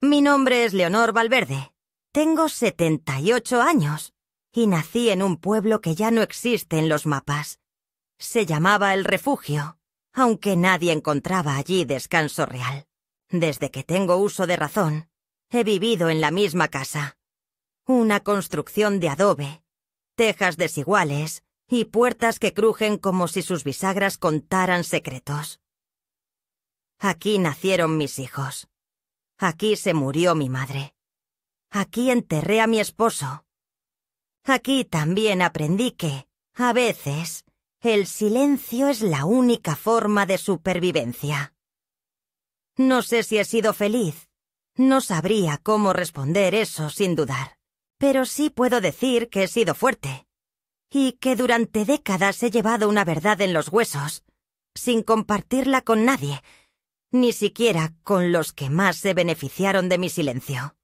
Mi nombre es Leonor Valverde. Tengo 78 años y nací en un pueblo que ya no existe en los mapas. Se llamaba El Refugio, aunque nadie encontraba allí descanso real. Desde que tengo uso de razón, he vivido en la misma casa. Una construcción de adobe, tejas desiguales y puertas que crujen como si sus bisagras contaran secretos. Aquí nacieron mis hijos. Aquí se murió mi madre. Aquí enterré a mi esposo. Aquí también aprendí que, a veces, el silencio es la única forma de supervivencia. No sé si he sido feliz. No sabría cómo responder eso sin dudar. Pero sí puedo decir que he sido fuerte. Y que durante décadas he llevado una verdad en los huesos, sin compartirla con nadie, ni siquiera con los que más se beneficiaron de mi silencio.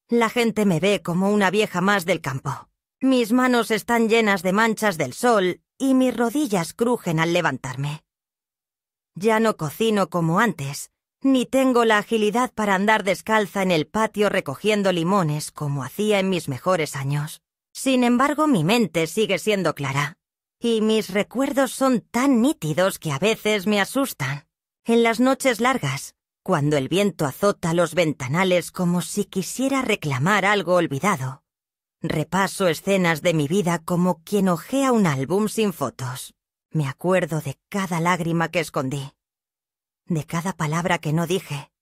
La gente me ve como una vieja más del campo. Mis manos están llenas de manchas del sol y mis rodillas crujen al levantarme. Ya no cocino como antes, ni tengo la agilidad para andar descalza en el patio recogiendo limones como hacía en mis mejores años. Sin embargo, mi mente sigue siendo clara, y mis recuerdos son tan nítidos que a veces me asustan. En las noches largas, cuando el viento azota los ventanales como si quisiera reclamar algo olvidado, repaso escenas de mi vida como quien hojea un álbum sin fotos. Me acuerdo de cada lágrima que escondí, de cada palabra que no dije,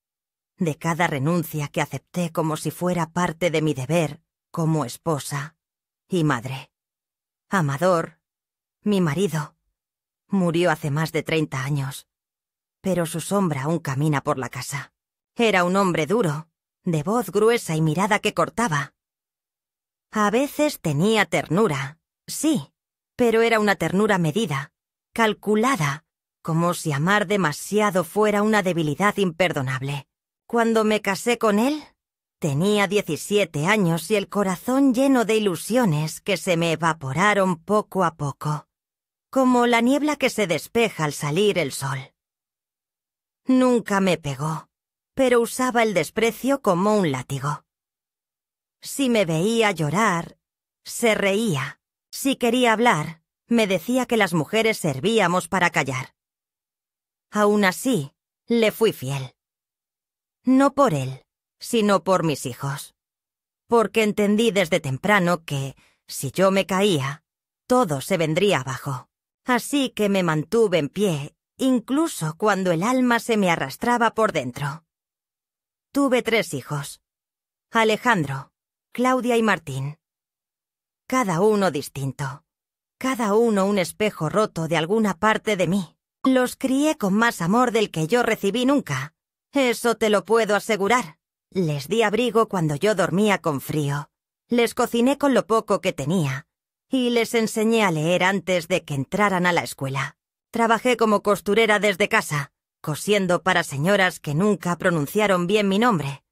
de cada renuncia que acepté como si fuera parte de mi deber como esposa y madre. Amador, mi marido, murió hace más de 30 años, pero su sombra aún camina por la casa. Era un hombre duro, de voz gruesa y mirada que cortaba. A veces tenía ternura, sí, pero era una ternura medida, calculada, como si amar demasiado fuera una debilidad imperdonable. Cuando me casé con él, tenía 17 años y el corazón lleno de ilusiones que se me evaporaron poco a poco, como la niebla que se despeja al salir el sol. Nunca me pegó, pero usaba el desprecio como un látigo. Si me veía llorar, se reía. Si quería hablar, me decía que las mujeres servíamos para callar. Aún así, le fui fiel. No por él, sino por mis hijos. Porque entendí desde temprano que, si yo me caía, todo se vendría abajo. Así que me mantuve en pie, incluso cuando el alma se me arrastraba por dentro. Tuve 3 hijos: Alejandro, Claudia y Martín. Cada uno distinto. Cada uno un espejo roto de alguna parte de mí. Los crié con más amor del que yo recibí nunca. Eso te lo puedo asegurar. Les di abrigo cuando yo dormía con frío. Les cociné con lo poco que tenía. Y les enseñé a leer antes de que entraran a la escuela. Trabajé como costurera desde casa, cosiendo para señoras que nunca pronunciaron bien mi nombre,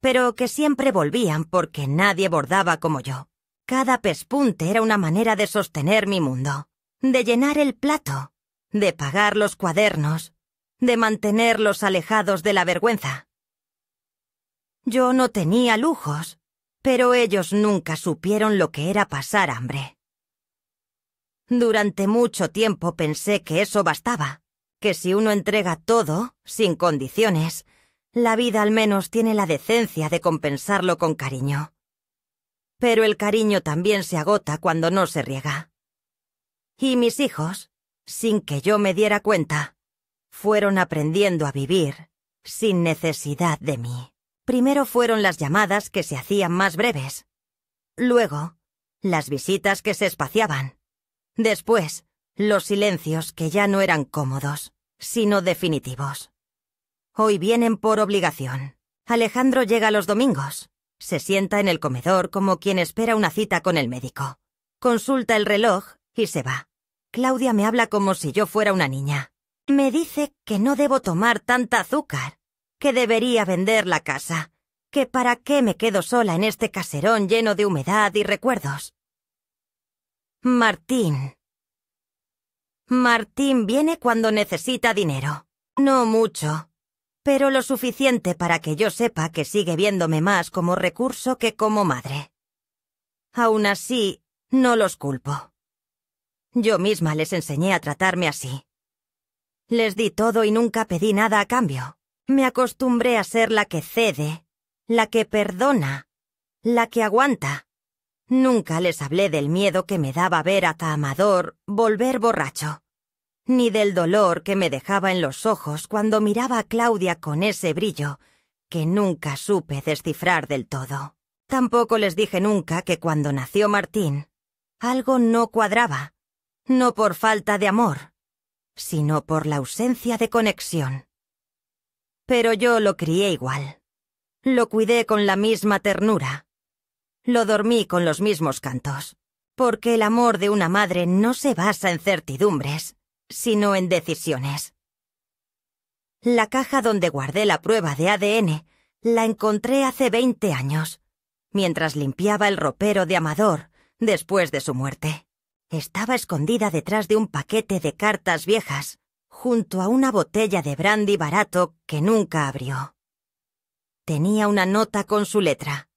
pero que siempre volvían porque nadie bordaba como yo. Cada pespunte era una manera de sostener mi mundo, de llenar el plato, de pagar los cuadernos, de mantenerlos alejados de la vergüenza. Yo no tenía lujos, pero ellos nunca supieron lo que era pasar hambre. Durante mucho tiempo pensé que eso bastaba, que si uno entrega todo, sin condiciones, la vida al menos tiene la decencia de compensarlo con cariño. Pero el cariño también se agota cuando no se riega. Y mis hijos, sin que yo me diera cuenta, fueron aprendiendo a vivir sin necesidad de mí. Primero fueron las llamadas que se hacían más breves. Luego, las visitas que se espaciaban. Después, los silencios que ya no eran cómodos, sino definitivos. Hoy vienen por obligación. Alejandro llega los domingos. Se sienta en el comedor como quien espera una cita con el médico. Consulta el reloj y se va. Claudia me habla como si yo fuera una niña. Me dice que no debo tomar tanta azúcar, que debería vender la casa, que para qué me quedo sola en este caserón lleno de humedad y recuerdos. Martín viene cuando necesita dinero. No mucho, pero lo suficiente para que yo sepa que sigue viéndome más como recurso que como madre. Aún así, no los culpo. Yo misma les enseñé a tratarme así. Les di todo y nunca pedí nada a cambio. Me acostumbré a ser la que cede, la que perdona, la que aguanta. Nunca les hablé del miedo que me daba ver a Amador volver borracho, ni del dolor que me dejaba en los ojos cuando miraba a Claudia con ese brillo que nunca supe descifrar del todo. Tampoco les dije nunca que cuando nació Martín, algo no cuadraba, no por falta de amor, sino por la ausencia de conexión. Pero yo lo crié igual. Lo cuidé con la misma ternura. Lo dormí con los mismos cantos, porque el amor de una madre no se basa en certidumbres, sino en decisiones. La caja donde guardé la prueba de ADN la encontré hace 20 años, mientras limpiaba el ropero de Amador después de su muerte. Estaba escondida detrás de un paquete de cartas viejas, junto a una botella de brandy barato que nunca abrió. Tenía una nota con su letra.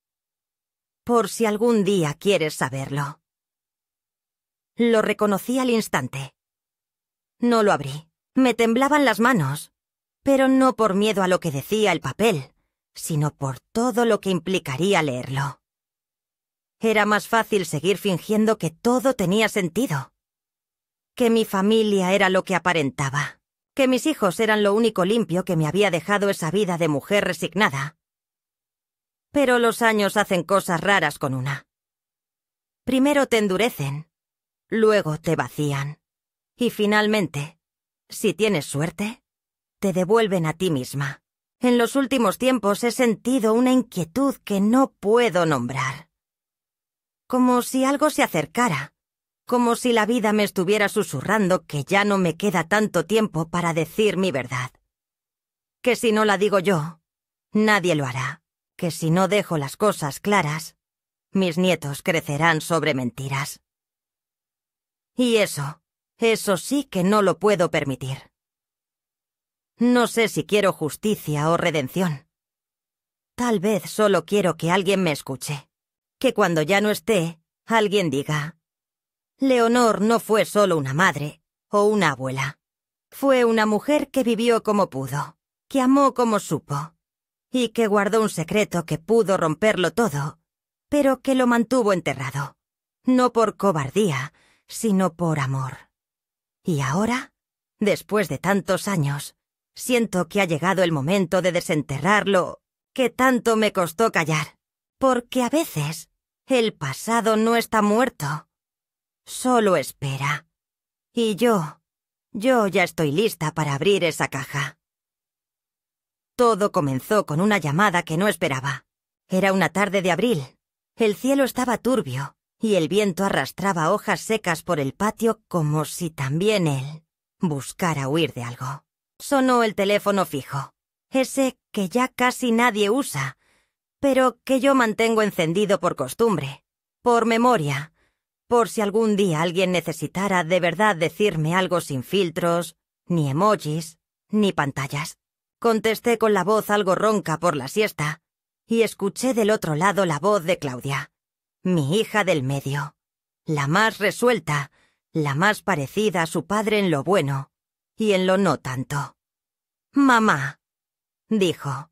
Por si algún día quieres saberlo. Lo reconocí al instante. No lo abrí. Me temblaban las manos, pero no por miedo a lo que decía el papel, sino por todo lo que implicaría leerlo. Era más fácil seguir fingiendo que todo tenía sentido. Que mi familia era lo que aparentaba. Que mis hijos eran lo único limpio que me había dejado esa vida de mujer resignada. Pero los años hacen cosas raras con una. Primero te endurecen, luego te vacían. Y finalmente, si tienes suerte, te devuelven a ti misma. En los últimos tiempos he sentido una inquietud que no puedo nombrar. Como si algo se acercara, como si la vida me estuviera susurrando que ya no me queda tanto tiempo para decir mi verdad. Que si no la digo yo, nadie lo hará. Que si no dejo las cosas claras, mis nietos crecerán sobre mentiras. Y eso sí que no lo puedo permitir. No sé si quiero justicia o redención. Tal vez solo quiero que alguien me escuche. Que cuando ya no esté, alguien diga: Leonor no fue solo una madre o una abuela. Fue una mujer que vivió como pudo, que amó como supo, y que guardó un secreto que pudo romperlo todo, pero que lo mantuvo enterrado, no por cobardía, sino por amor. Y ahora, después de tantos años, siento que ha llegado el momento de desenterrarlo que tanto me costó callar, porque a veces el pasado no está muerto, solo espera. Y yo ya estoy lista para abrir esa caja. Todo comenzó con una llamada que no esperaba. Era una tarde de abril. El cielo estaba turbio y el viento arrastraba hojas secas por el patio como si también él buscara huir de algo. Sonó el teléfono fijo, ese que ya casi nadie usa, pero que yo mantengo encendido por costumbre, por memoria, por si algún día alguien necesitara de verdad decirme algo sin filtros, ni emojis, ni pantallas. Contesté con la voz algo ronca por la siesta y escuché del otro lado la voz de Claudia, mi hija del medio, la más resuelta, la más parecida a su padre en lo bueno y en lo no tanto. «Mamá», dijo,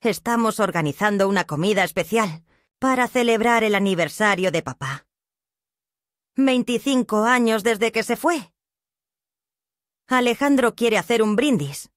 «estamos organizando una comida especial para celebrar el aniversario de papá. 25 años desde que se fue. Alejandro quiere hacer un brindis.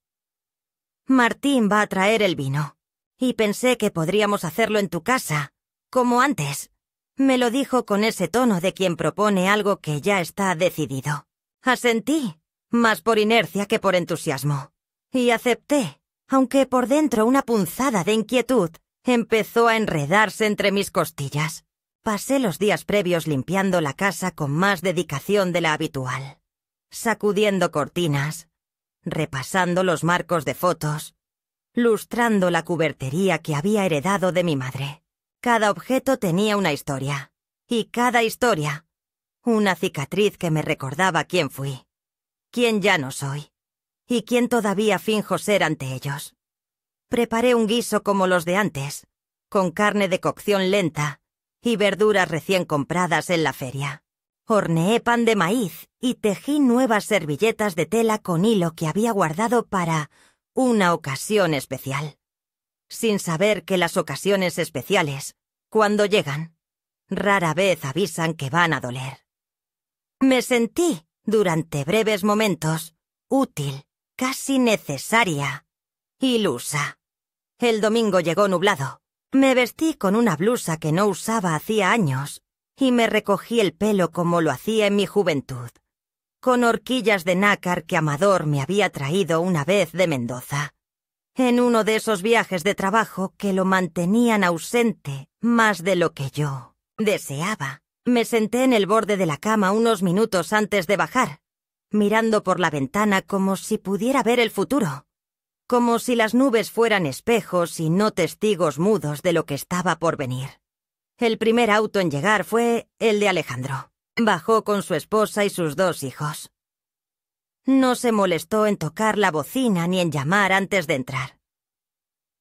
Martín va a traer el vino, y pensé que podríamos hacerlo en tu casa, como antes». Me lo dijo con ese tono de quien propone algo que ya está decidido. Asentí, más por inercia que por entusiasmo. Y acepté, aunque por dentro una punzada de inquietud empezó a enredarse entre mis costillas. Pasé los días previos limpiando la casa con más dedicación de la habitual, sacudiendo cortinas, repasando los marcos de fotos, lustrando la cubertería que había heredado de mi madre. Cada objeto tenía una historia, y cada historia, una cicatriz que me recordaba quién fui, quién ya no soy, y quién todavía finjo ser ante ellos. Preparé un guiso como los de antes, con carne de cocción lenta y verduras recién compradas en la feria. Horneé pan de maíz y tejí nuevas servilletas de tela con hilo que había guardado para una ocasión especial, sin saber que las ocasiones especiales, cuando llegan, rara vez avisan que van a doler. Me sentí, durante breves momentos, útil, casi necesaria, ilusa. El domingo llegó nublado. Me vestí con una blusa que no usaba hacía años y me recogí el pelo como lo hacía en mi juventud, con horquillas de nácar que Amador me había traído una vez de Mendoza, en uno de esos viajes de trabajo que lo mantenían ausente más de lo que yo deseaba. Me senté en el borde de la cama unos minutos antes de bajar, mirando por la ventana como si pudiera ver el futuro, como si las nubes fueran espejos y no testigos mudos de lo que estaba por venir. El primer auto en llegar fue el de Alejandro. Bajó con su esposa y sus 2 hijos. No se molestó en tocar la bocina ni en llamar antes de entrar.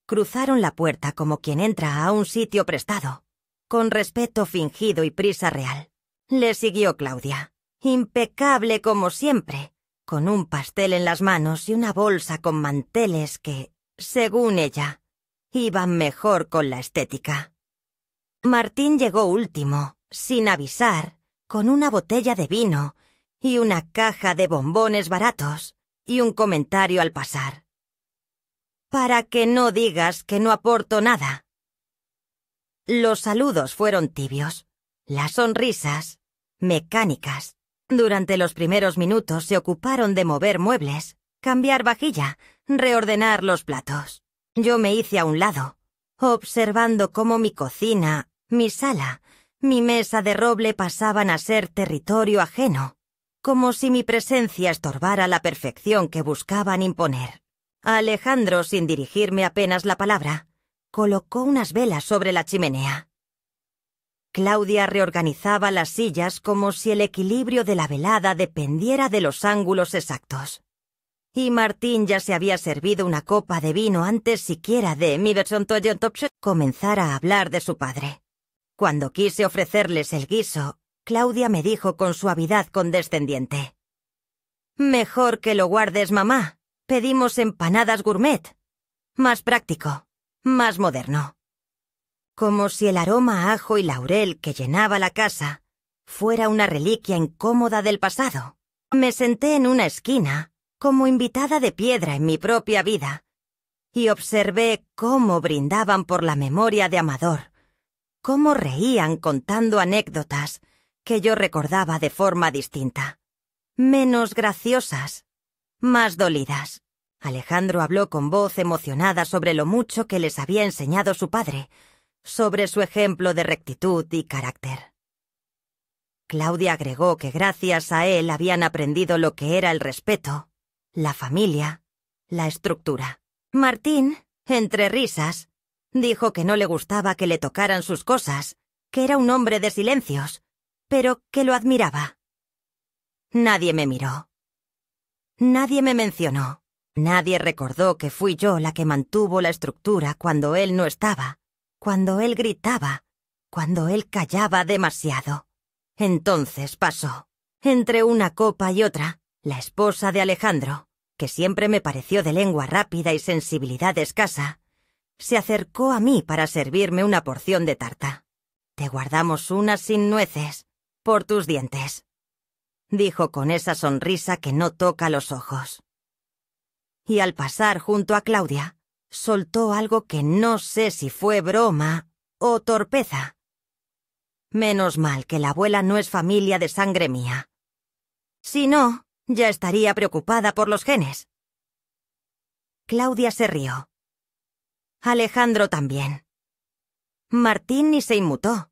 Cruzaron la puerta como quien entra a un sitio prestado, con respeto fingido y prisa real. Le siguió Claudia, impecable como siempre, con un pastel en las manos y una bolsa con manteles que, según ella, iban mejor con la estética. Martín llegó último, sin avisar, con una botella de vino y una caja de bombones baratos y un comentario al pasar. Para que no digas que no aporto nada. Los saludos fueron tibios, las sonrisas, mecánicas. Durante los primeros minutos se ocuparon de mover muebles, cambiar vajilla, reordenar los platos. Yo me hice a un lado, observando cómo mi cocina, mi sala, mi mesa de roble pasaban a ser territorio ajeno, como si mi presencia estorbara la perfección que buscaban imponer. Alejandro, sin dirigirme apenas la palabra, colocó unas velas sobre la chimenea. Claudia reorganizaba las sillas como si el equilibrio de la velada dependiera de los ángulos exactos. Y Martín ya se había servido una copa de vino antes siquiera de comenzar a hablar de su padre. Cuando quise ofrecerles el guiso, Claudia me dijo con suavidad condescendiente: «Mejor que lo guardes, mamá. Pedimos empanadas gourmet. Más práctico, más moderno». Como si el aroma a ajo y laurel que llenaba la casa fuera una reliquia incómoda del pasado. Me senté en una esquina, como invitada de piedra en mi propia vida, y observé cómo brindaban por la memoria de Amador, cómo reían contando anécdotas que yo recordaba de forma distinta, menos graciosas, más dolidas. Alejandro habló con voz emocionada sobre lo mucho que les había enseñado su padre, sobre su ejemplo de rectitud y carácter. Claudia agregó que gracias a él habían aprendido lo que era el respeto, la familia, la estructura. Martín, entre risas, dijo que no le gustaba que le tocaran sus cosas, que era un hombre de silencios, pero que lo admiraba. Nadie me miró. Nadie me mencionó. Nadie recordó que fui yo la que mantuvo la estructura cuando él no estaba, cuando él gritaba, cuando él callaba demasiado. Entonces pasó. Entre una copa y otra, la esposa de Alejandro, que siempre me pareció de lengua rápida y sensibilidad escasa, se acercó a mí para servirme una porción de tarta. «Te guardamos una sin nueces, por tus dientes», dijo con esa sonrisa que no toca los ojos. Y al pasar junto a Claudia, soltó algo que no sé si fue broma o torpeza. Menos mal que la abuela no es familia de sangre mía. Si no, ya estaría preocupada por los genes. Claudia se rió. Alejandro también. Martín ni se inmutó.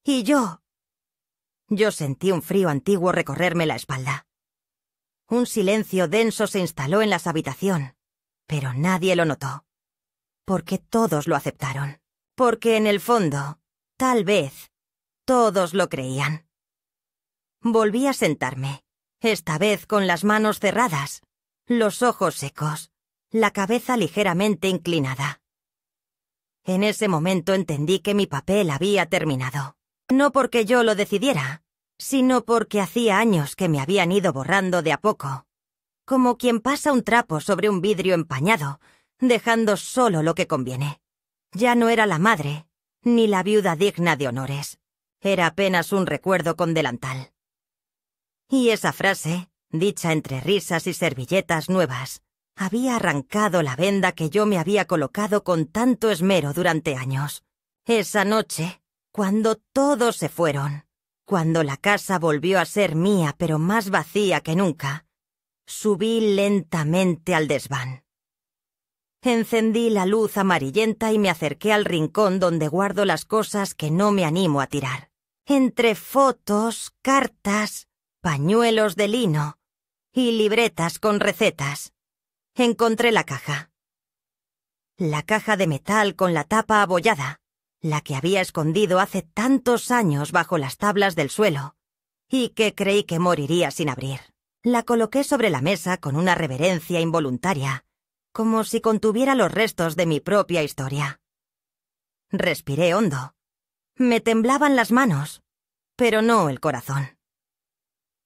Y yo sentí un frío antiguo recorrerme la espalda. Un silencio denso se instaló en la habitación, pero nadie lo notó. Porque todos lo aceptaron. Porque en el fondo, tal vez, todos lo creían. Volví a sentarme, esta vez con las manos cerradas, los ojos secos, la cabeza ligeramente inclinada. En ese momento entendí que mi papel había terminado. No porque yo lo decidiera, sino porque hacía años que me habían ido borrando de a poco, como quien pasa un trapo sobre un vidrio empañado, dejando solo lo que conviene. Ya no era la madre, ni la viuda digna de honores. Era apenas un recuerdo con delantal. Y esa frase, dicha entre risas y servilletas nuevas, había arrancado la venda que yo me había colocado con tanto esmero durante años. Esa noche, cuando todos se fueron, cuando la casa volvió a ser mía pero más vacía que nunca, subí lentamente al desván. Encendí la luz amarillenta y me acerqué al rincón donde guardo las cosas que no me animo a tirar. Entre fotos, cartas, pañuelos de lino y libretas con recetas, encontré la caja. La caja de metal con la tapa abollada, la que había escondido hace tantos años bajo las tablas del suelo, y que creí que moriría sin abrir. La coloqué sobre la mesa con una reverencia involuntaria, como si contuviera los restos de mi propia historia. Respiré hondo. Me temblaban las manos, pero no el corazón.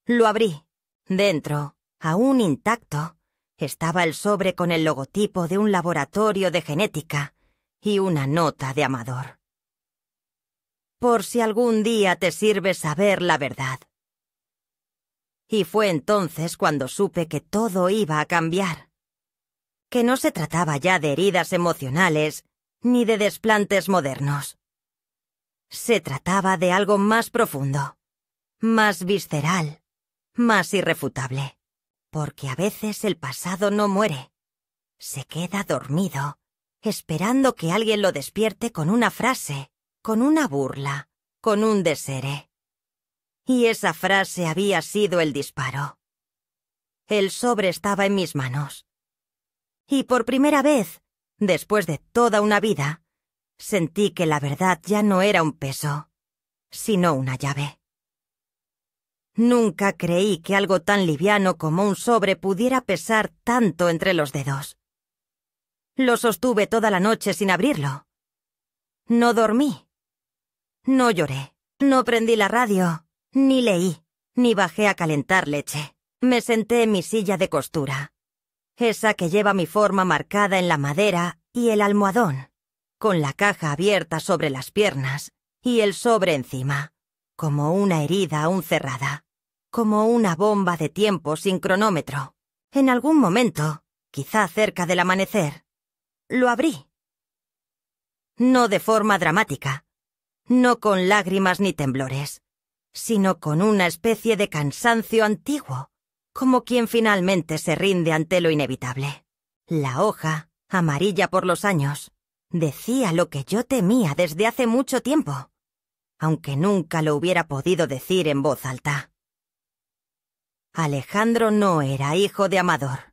Lo abrí. Dentro, aún intacto, estaba el sobre con el logotipo de un laboratorio de genética y una nota de Amador. Por si algún día te sirve saber la verdad. Y fue entonces cuando supe que todo iba a cambiar. Que no se trataba ya de heridas emocionales ni de desplantes modernos. Se trataba de algo más profundo, más visceral, más irrefutable. Porque a veces el pasado no muere. Se queda dormido, esperando que alguien lo despierte con una frase, con una burla, con un desere. Y esa frase había sido el disparo. El sobre estaba en mis manos. Y por primera vez, después de toda una vida, sentí que la verdad ya no era un peso, sino una llave. Nunca creí que algo tan liviano como un sobre pudiera pesar tanto entre los dedos. Lo sostuve toda la noche sin abrirlo. No dormí. No lloré. No prendí la radio, ni leí, ni bajé a calentar leche. Me senté en mi silla de costura, esa que lleva mi forma marcada en la madera y el almohadón, con la caja abierta sobre las piernas y el sobre encima, como una herida aún cerrada, como una bomba de tiempo sin cronómetro. En algún momento, quizá cerca del amanecer, lo abrí. No de forma dramática, no con lágrimas ni temblores, sino con una especie de cansancio antiguo, como quien finalmente se rinde ante lo inevitable. La hoja, amarilla por los años, decía lo que yo temía desde hace mucho tiempo, aunque nunca lo hubiera podido decir en voz alta. Alejandro no era hijo de Amador.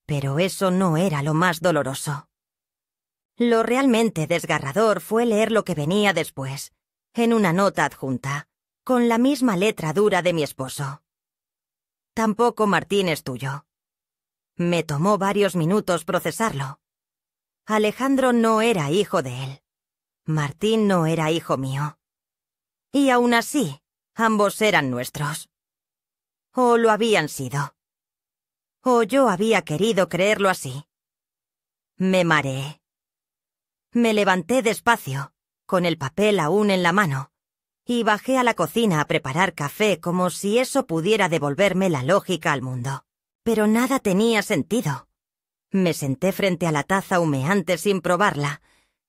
Pero eso no era lo más doloroso. Lo realmente desgarrador fue leer lo que venía después, en una nota adjunta, con la misma letra dura de mi esposo. Tampoco Martín es tuyo. Me tomó varios minutos procesarlo. Alejandro no era hijo de él. Martín no era hijo mío. Y aún así, ambos eran nuestros. O lo habían sido. O yo había querido creerlo así. Me mareé. Me levanté despacio, con el papel aún en la mano, y bajé a la cocina a preparar café como si eso pudiera devolverme la lógica al mundo. Pero nada tenía sentido. Me senté frente a la taza humeante sin probarla,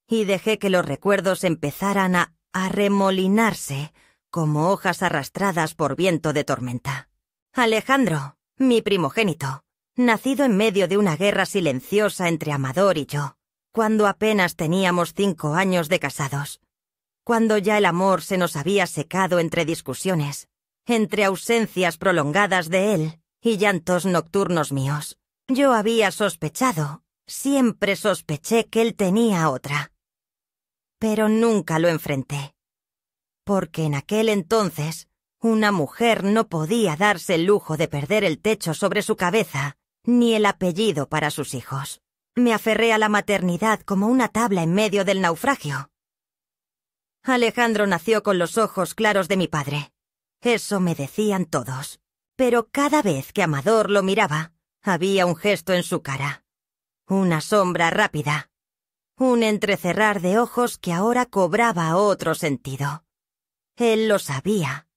y dejé que los recuerdos empezaran a arremolinarse como hojas arrastradas por viento de tormenta. Alejandro, mi primogénito, nacido en medio de una guerra silenciosa entre Amador y yo, cuando apenas teníamos 5 años de casados, cuando ya el amor se nos había secado entre discusiones, entre ausencias prolongadas de él y llantos nocturnos míos. Yo había sospechado, siempre sospeché que él tenía otra. Pero nunca lo enfrenté, porque en aquel entonces una mujer no podía darse el lujo de perder el techo sobre su cabeza ni el apellido para sus hijos. Me aferré a la maternidad como una tabla en medio del naufragio. Alejandro nació con los ojos claros de mi padre. Eso me decían todos. Pero cada vez que Amador lo miraba, había un gesto en su cara. Una sombra rápida. Un entrecerrar de ojos que ahora cobraba otro sentido. Él lo sabía.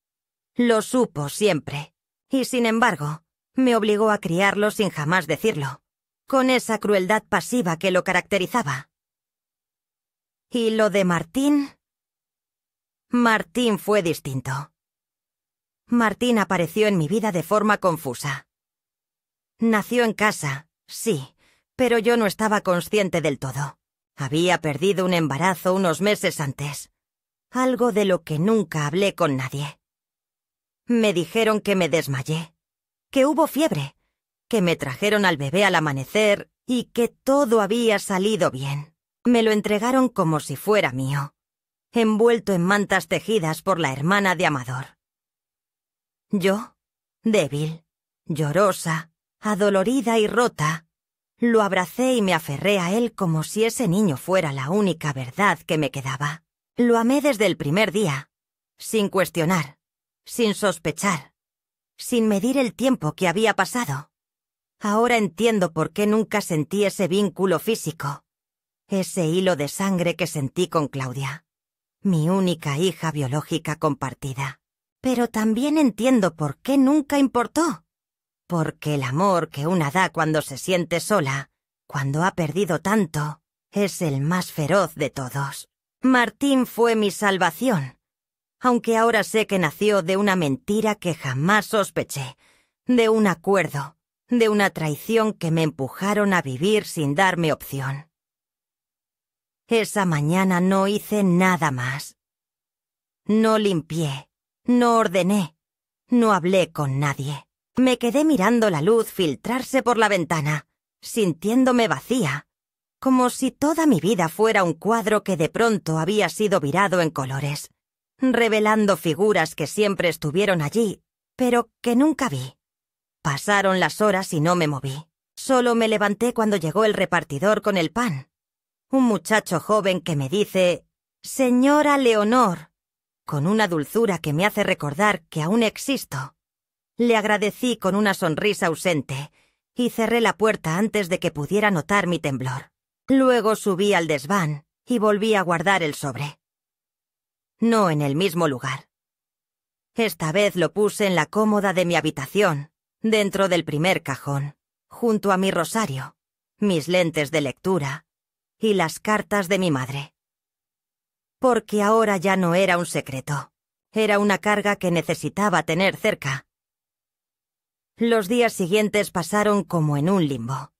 Lo supo siempre. Y sin embargo, me obligó a criarlo sin jamás decirlo, con esa crueldad pasiva que lo caracterizaba. ¿Y lo de Martín? Martín fue distinto. Martín apareció en mi vida de forma confusa. Nació en casa, sí, pero yo no estaba consciente del todo. Había perdido un embarazo unos meses antes, algo de lo que nunca hablé con nadie. Me dijeron que me desmayé, que hubo fiebre, que me trajeron al bebé al amanecer y que todo había salido bien. Me lo entregaron como si fuera mío, envuelto en mantas tejidas por la hermana de Amador. Yo, débil, llorosa, adolorida y rota, lo abracé y me aferré a él como si ese niño fuera la única verdad que me quedaba. Lo amé desde el primer día, sin cuestionar, sin sospechar, sin medir el tiempo que había pasado. Ahora entiendo por qué nunca sentí ese vínculo físico, ese hilo de sangre que sentí con Claudia, mi única hija biológica compartida. Pero también entiendo por qué nunca importó. Porque el amor que una da cuando se siente sola, cuando ha perdido tanto, es el más feroz de todos. Martín fue mi salvación, aunque ahora sé que nació de una mentira que jamás sospeché, de un acuerdo, de una traición que me empujaron a vivir sin darme opción. Esa mañana no hice nada más. No limpié. No ordené, no hablé con nadie. Me quedé mirando la luz filtrarse por la ventana, sintiéndome vacía, como si toda mi vida fuera un cuadro que de pronto había sido virado en colores, revelando figuras que siempre estuvieron allí, pero que nunca vi. Pasaron las horas y no me moví. Solo me levanté cuando llegó el repartidor con el pan. Un muchacho joven que me dice, «Señora Leonor», con una dulzura que me hace recordar que aún existo. Le agradecí con una sonrisa ausente y cerré la puerta antes de que pudiera notar mi temblor. Luego subí al desván y volví a guardar el sobre. No en el mismo lugar. Esta vez lo puse en la cómoda de mi habitación, dentro del primer cajón, junto a mi rosario, mis lentes de lectura y las cartas de mi madre. Porque ahora ya no era un secreto. Era una carga que necesitaba tener cerca. Los días siguientes pasaron como en un limbo.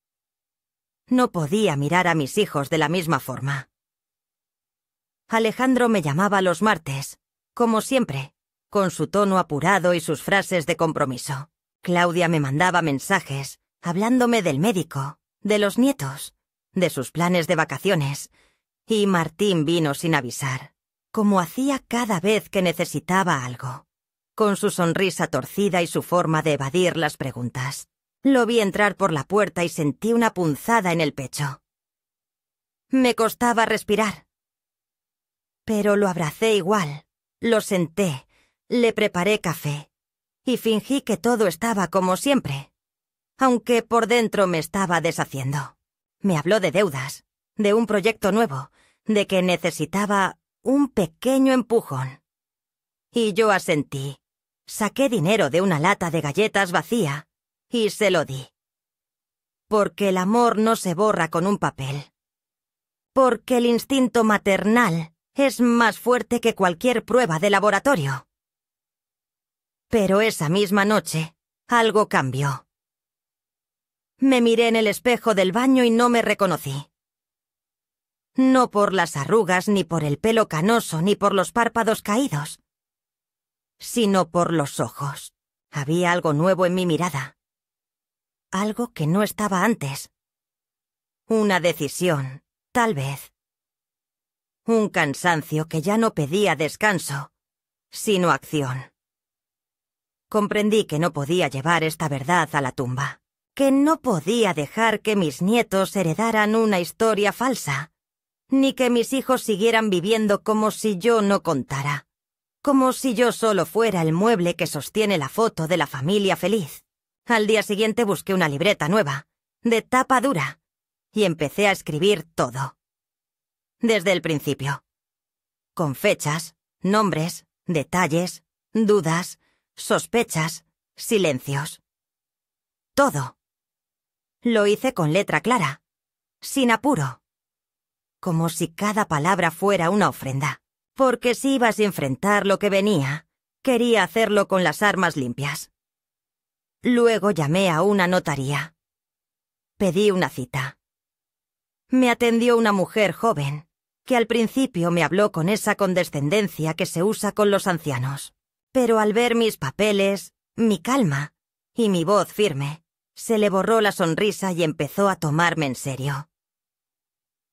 No podía mirar a mis hijos de la misma forma. Alejandro me llamaba los martes, como siempre, con su tono apurado y sus frases de compromiso. Claudia me mandaba mensajes, hablándome del médico, de los nietos, de sus planes de vacaciones. Y Martín vino sin avisar, como hacía cada vez que necesitaba algo, con su sonrisa torcida y su forma de evadir las preguntas. Lo vi entrar por la puerta y sentí una punzada en el pecho. Me costaba respirar. Pero lo abracé igual, lo senté, le preparé café, y fingí que todo estaba como siempre, aunque por dentro me estaba deshaciendo. Me habló de deudas, de un proyecto nuevo, de que necesitaba un pequeño empujón. Y yo asentí. Saqué dinero de una lata de galletas vacía y se lo di. Porque el amor no se borra con un papel. Porque el instinto maternal es más fuerte que cualquier prueba de laboratorio. Pero esa misma noche, algo cambió. Me miré en el espejo del baño y no me reconocí. No por las arrugas, ni por el pelo canoso, ni por los párpados caídos, sino por los ojos. Había algo nuevo en mi mirada. Algo que no estaba antes. Una decisión, tal vez. Un cansancio que ya no pedía descanso, sino acción. Comprendí que no podía llevar esta verdad a la tumba, que no podía dejar que mis nietos heredaran una historia falsa, ni que mis hijos siguieran viviendo como si yo no contara, como si yo solo fuera el mueble que sostiene la foto de la familia feliz. Al día siguiente busqué una libreta nueva, de tapa dura, y empecé a escribir todo. Desde el principio. Con fechas, nombres, detalles, dudas, sospechas, silencios. Todo. Lo hice con letra clara, sin apuro. Como si cada palabra fuera una ofrenda, porque si iba sin enfrentar lo que venía, quería hacerlo con las armas limpias. Luego llamé a una notaría. Pedí una cita. Me atendió una mujer joven, que al principio me habló con esa condescendencia que se usa con los ancianos. Pero al ver mis papeles, mi calma y mi voz firme, se le borró la sonrisa y empezó a tomarme en serio.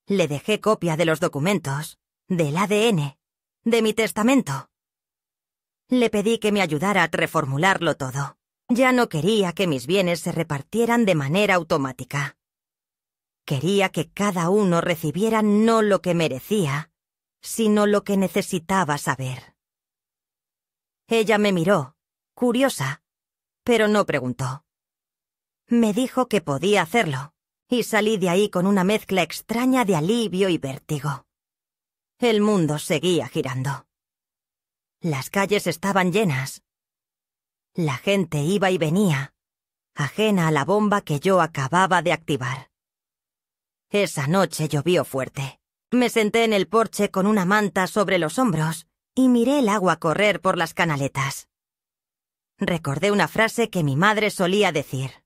Le dejé copia de los documentos, del ADN, de mi testamento. Le pedí que me ayudara a reformularlo todo. Ya no quería que mis bienes se repartieran de manera automática. Quería que cada uno recibiera no lo que merecía, sino lo que necesitaba saber. Ella me miró, curiosa, pero no preguntó. Me dijo que podía hacerlo, y salí de ahí con una mezcla extraña de alivio y vértigo. El mundo seguía girando. Las calles estaban llenas. La gente iba y venía, ajena a la bomba que yo acababa de activar. Esa noche llovió fuerte. Me senté en el porche con una manta sobre los hombros y miré el agua correr por las canaletas. Recordé una frase que mi madre solía decir.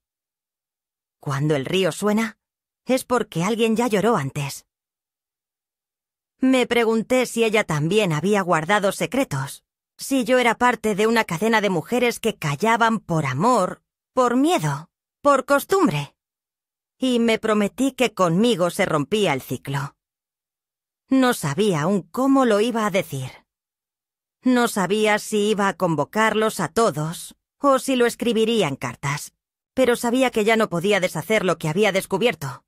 Cuando el río suena, es porque alguien ya lloró antes. Me pregunté si ella también había guardado secretos, si yo era parte de una cadena de mujeres que callaban por amor, por miedo, por costumbre. Y me prometí que conmigo se rompía el ciclo. No sabía aún cómo lo iba a decir. No sabía si iba a convocarlos a todos o si lo escribiría en cartas, pero sabía que ya no podía deshacer lo que había descubierto.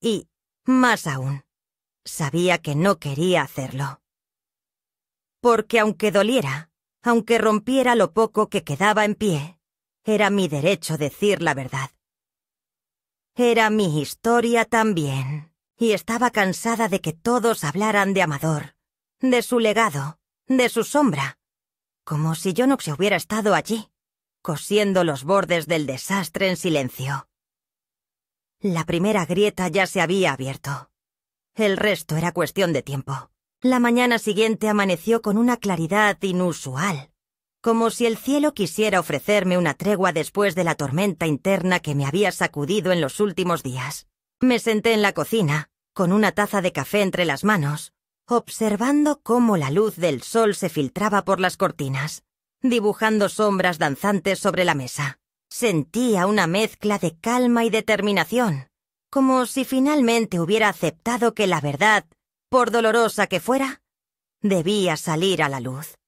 Y, más aún, sabía que no quería hacerlo. Porque aunque doliera, aunque rompiera lo poco que quedaba en pie, era mi derecho decir la verdad. Era mi historia también, y estaba cansada de que todos hablaran de Amador, de su legado, de su sombra, como si yo no se hubiera estado allí, cosiendo los bordes del desastre en silencio. La primera grieta ya se había abierto. El resto era cuestión de tiempo. La mañana siguiente amaneció con una claridad inusual, como si el cielo quisiera ofrecerme una tregua después de la tormenta interna que me había sacudido en los últimos días. Me senté en la cocina, con una taza de café entre las manos, observando cómo la luz del sol se filtraba por las cortinas, dibujando sombras danzantes sobre la mesa. Sentía una mezcla de calma y determinación, como si finalmente hubiera aceptado que la verdad, por dolorosa que fuera, debía salir a la luz.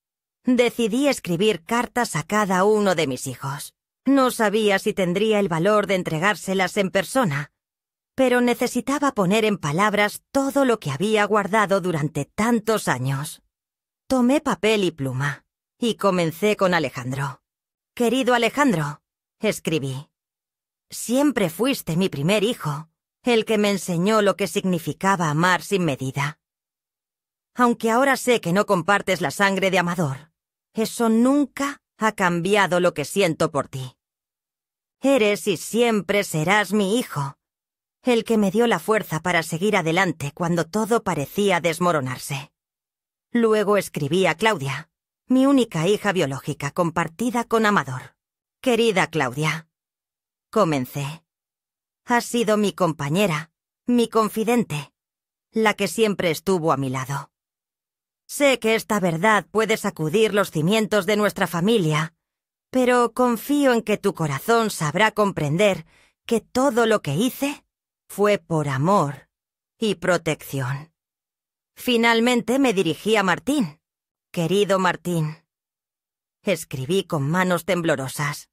Decidí escribir cartas a cada uno de mis hijos. No sabía si tendría el valor de entregárselas en persona, pero necesitaba poner en palabras todo lo que había guardado durante tantos años. Tomé papel y pluma, y comencé con Alejandro. «Querido Alejandro», escribí, «siempre fuiste mi primer hijo, el que me enseñó lo que significaba amar sin medida. Aunque ahora sé que no compartes la sangre de Amador, eso nunca ha cambiado lo que siento por ti. Eres y siempre serás mi hijo, el que me dio la fuerza para seguir adelante cuando todo parecía desmoronarse». Luego escribí a Claudia, mi única hija biológica compartida con Amador. «Querida Claudia», comencé, «has sido mi compañera, mi confidente, la que siempre estuvo a mi lado. Sé que esta verdad puede sacudir los cimientos de nuestra familia, pero confío en que tu corazón sabrá comprender que todo lo que hice fue por amor y protección». Finalmente me dirigí a Martín. «Querido Martín», escribí con manos temblorosas,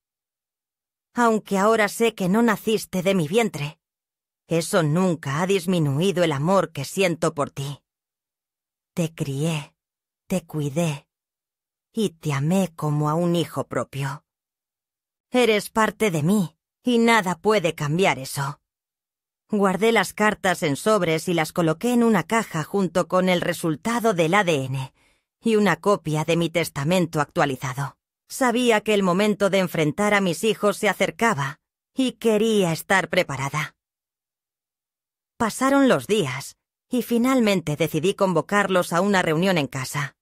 aunque ahora sé que no naciste de mi vientre. Eso nunca ha disminuido el amor que siento por ti. Te crié, te cuidé y te amé como a un hijo propio. Eres parte de mí y nada puede cambiar eso. Guardé las cartas en sobres y las coloqué en una caja junto con el resultado del ADN y una copia de mi testamento actualizado. Sabía que el momento de enfrentar a mis hijos se acercaba y quería estar preparada. Pasaron los días y finalmente decidí convocarlos a una reunión en casa.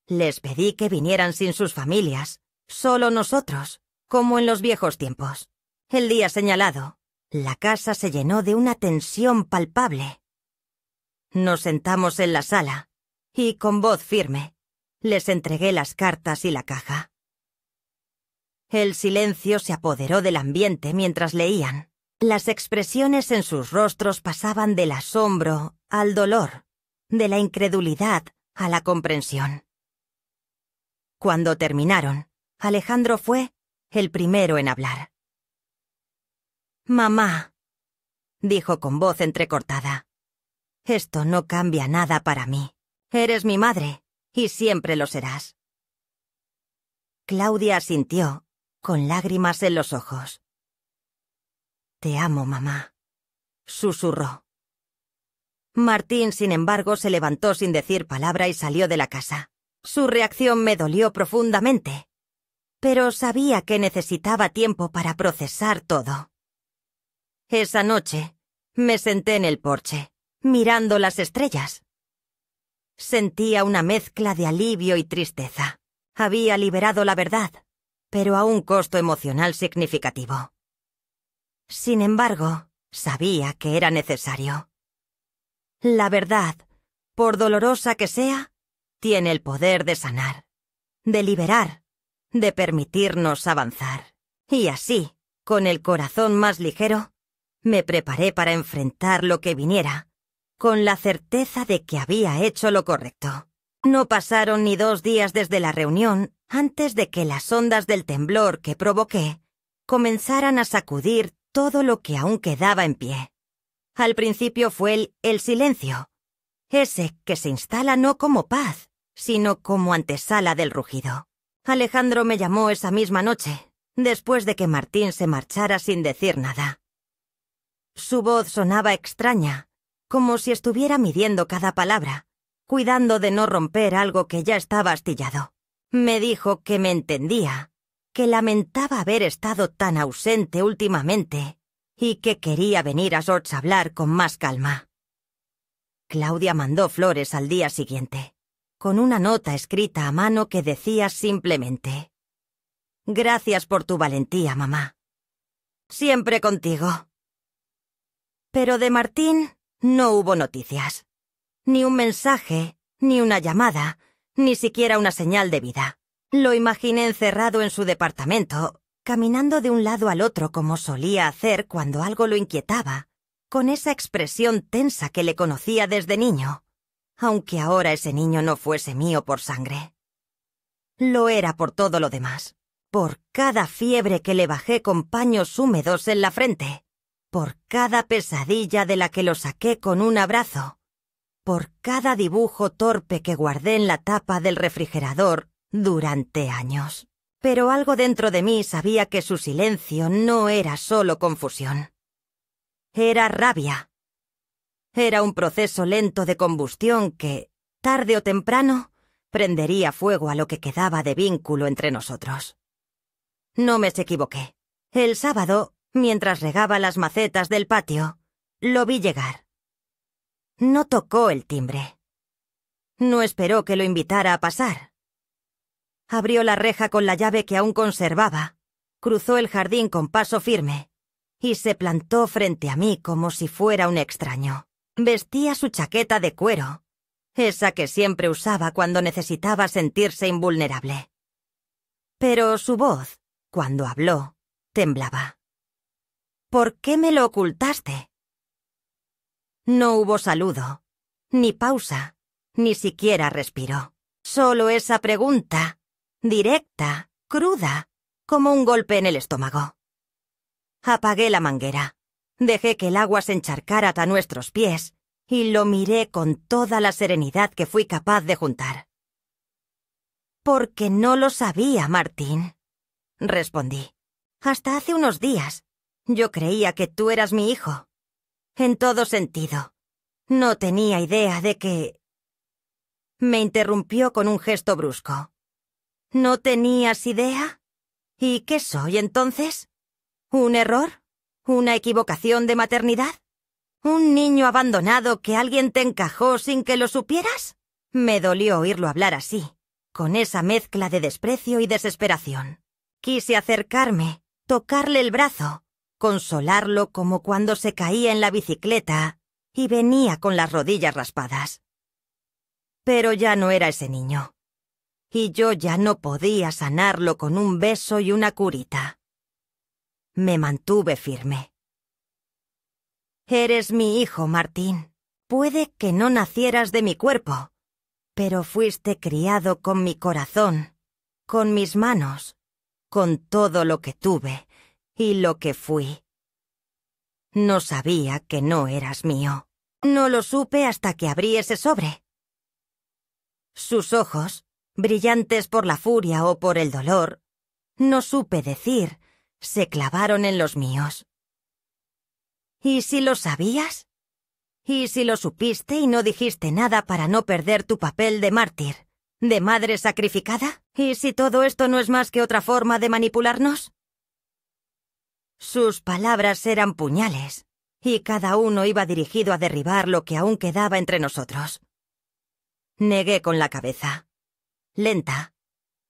Les pedí que vinieran sin sus familias, solo nosotros, como en los viejos tiempos. El día señalado, la casa se llenó de una tensión palpable. Nos sentamos en la sala y, con voz firme, les entregué las cartas y la caja. El silencio se apoderó del ambiente mientras leían. Las expresiones en sus rostros pasaban del asombro al dolor, de la incredulidad a la comprensión. Cuando terminaron, Alejandro fue el primero en hablar. «Mamá», dijo con voz entrecortada, «esto no cambia nada para mí. Eres mi madre y siempre lo serás». Claudia asintió, con lágrimas en los ojos. «Te amo, mamá», susurró. Martín, sin embargo, se levantó sin decir palabra y salió de la casa. Su reacción me dolió profundamente, pero sabía que necesitaba tiempo para procesar todo. Esa noche me senté en el porche, mirando las estrellas. Sentía una mezcla de alivio y tristeza. Había liberado la verdad, pero a un costo emocional significativo. Sin embargo, sabía que era necesario. La verdad, por dolorosa que sea, tiene el poder de sanar, de liberar, de permitirnos avanzar. Y así, con el corazón más ligero, me preparé para enfrentar lo que viniera, con la certeza de que había hecho lo correcto. No pasaron ni 2 días desde la reunión antes de que las ondas del temblor que provoqué comenzaran a sacudir todo lo que aún quedaba en pie. Al principio fue el silencio, ese que se instala no como paz, sino como antesala del rugido. Alejandro me llamó esa misma noche, después de que Martín se marchara sin decir nada. Su voz sonaba extraña, como si estuviera midiendo cada palabra, cuidando de no romper algo que ya estaba astillado. Me dijo que me entendía, que lamentaba haber estado tan ausente últimamente y que quería venir a Sorts a hablar con más calma. Claudia mandó flores al día siguiente, con una nota escrita a mano que decía simplemente: «Gracias por tu valentía, mamá. Siempre contigo». Pero de Martín no hubo noticias. Ni un mensaje, ni una llamada, ni siquiera una señal de vida. Lo imaginé encerrado en su departamento, caminando de un lado al otro como solía hacer cuando algo lo inquietaba, con esa expresión tensa que le conocía desde niño, aunque ahora ese niño no fuese mío por sangre. Lo era por todo lo demás, por cada fiebre que le bajé con paños húmedos en la frente, por cada pesadilla de la que lo saqué con un abrazo, por cada dibujo torpe que guardé en la tapa del refrigerador durante años. Pero algo dentro de mí sabía que su silencio no era solo confusión. Era rabia. Era un proceso lento de combustión que, tarde o temprano, prendería fuego a lo que quedaba de vínculo entre nosotros. No me equivoqué. El sábado, mientras regaba las macetas del patio, lo vi llegar. No tocó el timbre. No esperó que lo invitara a pasar. Abrió la reja con la llave que aún conservaba, cruzó el jardín con paso firme y se plantó frente a mí como si fuera un extraño. Vestía su chaqueta de cuero, esa que siempre usaba cuando necesitaba sentirse invulnerable. Pero su voz, cuando habló, temblaba. «¿Por qué me lo ocultaste?» No hubo saludo, ni pausa, ni siquiera respiro. Solo esa pregunta, directa, cruda, como un golpe en el estómago. Apagué la manguera, dejé que el agua se encharcara hasta nuestros pies y lo miré con toda la serenidad que fui capaz de juntar. «Porque no lo sabía, Martín», respondí. «Hasta hace unos días yo creía que tú eras mi hijo. En todo sentido. No tenía idea de que...» Me interrumpió con un gesto brusco. «¿No tenías idea? ¿Y qué soy entonces? ¿Un error? ¿Una equivocación de maternidad? ¿Un niño abandonado que alguien te encajó sin que lo supieras?» Me dolió oírlo hablar así, con esa mezcla de desprecio y desesperación. Quise acercarme, tocarle el brazo, consolarlo como cuando se caía en la bicicleta y venía con las rodillas raspadas. Pero ya no era ese niño, y yo ya no podía sanarlo con un beso y una curita. Me mantuve firme. «Eres mi hijo, Martín. Puede que no nacieras de mi cuerpo, pero fuiste criado con mi corazón, con mis manos, con todo lo que tuve y lo que fui. No sabía que no eras mío. No lo supe hasta que abrí ese sobre». Sus ojos, brillantes por la furia o por el dolor, no supe decir, se clavaron en los míos. «¿Y si lo sabías? ¿Y si lo supiste y no dijiste nada para no perder tu papel de mártir, de madre sacrificada? ¿Y si todo esto no es más que otra forma de manipularnos?» Sus palabras eran puñales, y cada uno iba dirigido a derribar lo que aún quedaba entre nosotros. Negué con la cabeza, lenta,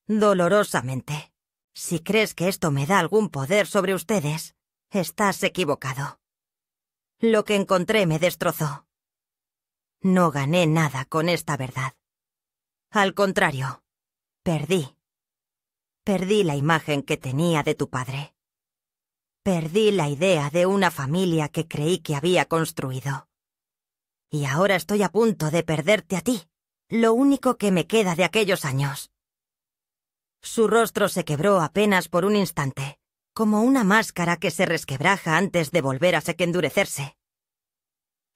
dolorosamente. «Si crees que esto me da algún poder sobre ustedes, estás equivocado. Lo que encontré me destrozó. No gané nada con esta verdad. Al contrario, perdí. Perdí la imagen que tenía de tu padre. Perdí la idea de una familia que creí que había construido. Y ahora estoy a punto de perderte a ti, lo único que me queda de aquellos años». Su rostro se quebró apenas por un instante, como una máscara que se resquebraja antes de volver a endurecerse.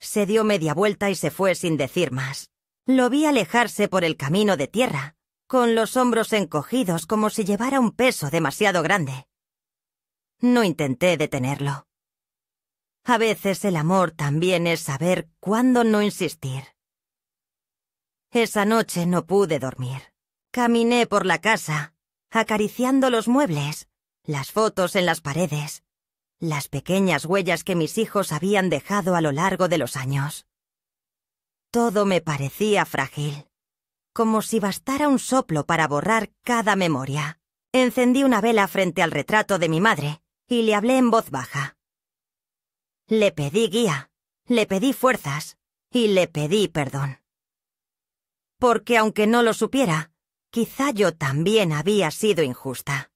Se dio media vuelta y se fue sin decir más. Lo vi alejarse por el camino de tierra, con los hombros encogidos como si llevara un peso demasiado grande. No intenté detenerlo. A veces el amor también es saber cuándo no insistir. Esa noche no pude dormir. Caminé por la casa, acariciando los muebles, las fotos en las paredes, las pequeñas huellas que mis hijos habían dejado a lo largo de los años. Todo me parecía frágil, como si bastara un soplo para borrar cada memoria. Encendí una vela frente al retrato de mi madre y le hablé en voz baja. Le pedí guía, le pedí fuerzas y le pedí perdón. Porque aunque no lo supiera, quizá yo también había sido injusta.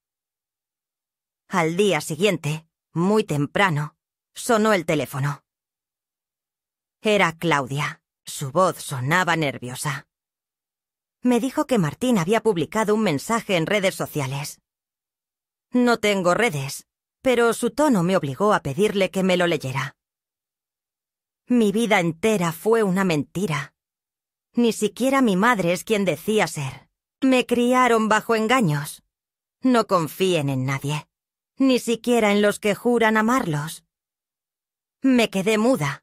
Al día siguiente, muy temprano, sonó el teléfono. Era Claudia. Su voz sonaba nerviosa. Me dijo que Martín había publicado un mensaje en redes sociales. No tengo redes, pero su tono me obligó a pedirle que me lo leyera. Mi vida entera fue una mentira. Ni siquiera mi madre es quien decía ser. Me criaron bajo engaños. No confíen en nadie, ni siquiera en los que juran amarlos. Me quedé muda.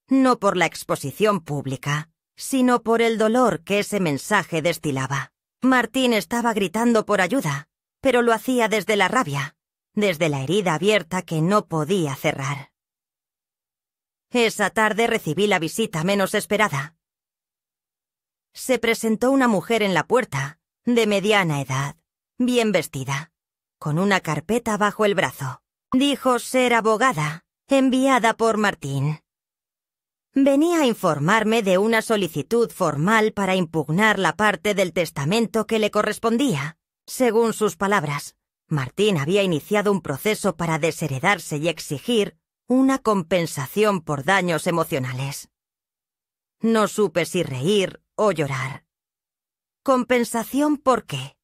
No por la exposición pública, sino por el dolor que ese mensaje destilaba. Martín estaba gritando por ayuda, pero lo hacía desde la rabia, desde la herida abierta que no podía cerrar. Esa tarde recibí la visita menos esperada. Se presentó una mujer en la puerta, de mediana edad, bien vestida, con una carpeta bajo el brazo. Dijo ser abogada, enviada por Martín. Venía a informarme de una solicitud formal para impugnar la parte del testamento que le correspondía. Según sus palabras, Martín había iniciado un proceso para desheredarse y exigir una compensación por daños emocionales. No supe si reír o llorar. ¿Compensación por qué?